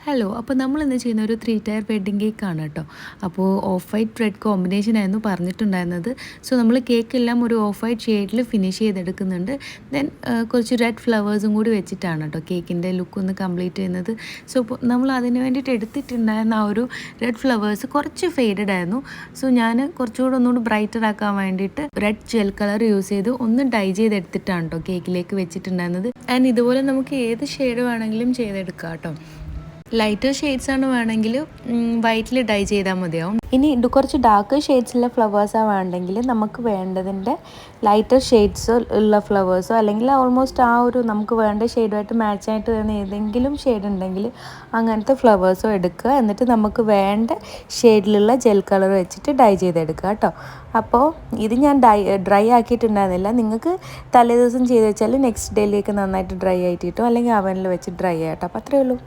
Hello, അപ്പോൾ നമ്മൾ ഇന്ന് ചെയ്യുന്ന ഒരു 3 ടയർ വെഡ്ഡിങ് കേക്കാണ് കേട്ടോ. അപ്പോൾ ഓഫ് വൈറ്റ് റെഡ് കോമ്പിനേഷൻ ആയിരുന്നു പറഞ്ഞിട്ടുണ്ടായിരുന്നത്. സോ നമ്മൾ കേക്കെല്ലാം ഒരു ഓഫ് വൈറ്റ് ഷെയ്ഡിൽ ഫിനിഷ് ചെയ്തെടുക്കുന്നുണ്ട്. ദെൻ കുറച്ച് റെഡ് ഫ്ലവേഴ്സും കൂടി വെച്ചിട്ടാണ് കേട്ടോ കേക്കിൻ്റെ ലുക്ക് ഒന്ന് കംപ്ലീറ്റ് ചെയ്യുന്നത്. സോ നമ്മൾ അതിന് വേണ്ടിയിട്ട് എടുത്തിട്ടുണ്ടായിരുന്ന ആ ഒരു റെഡ് ഫ്ലവേഴ്സ് കുറച്ച് ഫെയ്ഡഡ് ആയിരുന്നു. സോ ഞാൻ കുറച്ചുകൂടെ ഒന്നുകൂടി ബ്രൈറ്റർ ആക്കാൻ വേണ്ടിയിട്ട് റെഡ് ജെൽ കളർ യൂസ് ചെയ്ത് ഒന്ന് ഡൈ ചെയ്തെടുത്തിട്ടാണ് കേട്ടോ കേക്കിലേക്ക് വെച്ചിട്ടുണ്ടായിരുന്നത്. ആൻഡ് ഇതുപോലെ നമുക്ക് ഏത് ഷെയ്ഡ് വേണമെങ്കിലും ചെയ്തെടുക്കാം കേട്ടോ. ലൈറ്റർ ഷെയ്ഡ്സ് ആണ് വേണമെങ്കിൽ വൈറ്റിൽ ഡൈ ചെയ്താൽ മതിയാവും. ഇനി കുറച്ച് ഡാർക്ക് ഷെയ്ഡ്സുള്ള ഫ്ലവേഴ്സാണ് വേണ്ടെങ്കിൽ നമുക്ക് വേണ്ടതിൻ്റെ ലൈറ്റർ ഷെയ്ഡ്സോ ഉള്ള ഫ്ലവേഴ്സോ അല്ലെങ്കിൽ ഓൾമോസ്റ്റ് ആ ഒരു നമുക്ക് വേണ്ട ഷെയ്ഡുമായിട്ട് മാച്ചായിട്ട് വരുന്ന ഏതെങ്കിലും ഷെയ്ഡ് ഉണ്ടെങ്കിൽ അങ്ങനത്തെ ഫ്ലവേഴ്സോ എടുക്കുക. എന്നിട്ട് നമുക്ക് വേണ്ട ഷെയ്ഡിലുള്ള ജെൽ കളർ വെച്ചിട്ട് ഡൈ ചെയ്തെടുക്കുക കേട്ടോ. അപ്പോൾ ഇത് ഞാൻ ഡ്രൈ ആക്കിയിട്ടുണ്ടായിരുന്നില്ല. നിങ്ങൾക്ക് തലേ ദിവസം ചെയ്ത് വെച്ചാൽ നെക്സ്റ്റ് ഡേയിലേക്ക് നന്നായിട്ട് ഡ്രൈ ആയിട്ട് കിട്ടും, അല്ലെങ്കിൽ അവനിൽ വെച്ച് ഡ്രൈ ആയിട്ടോ. അപ്പോൾ അത്രയേ ഉള്ളൂ.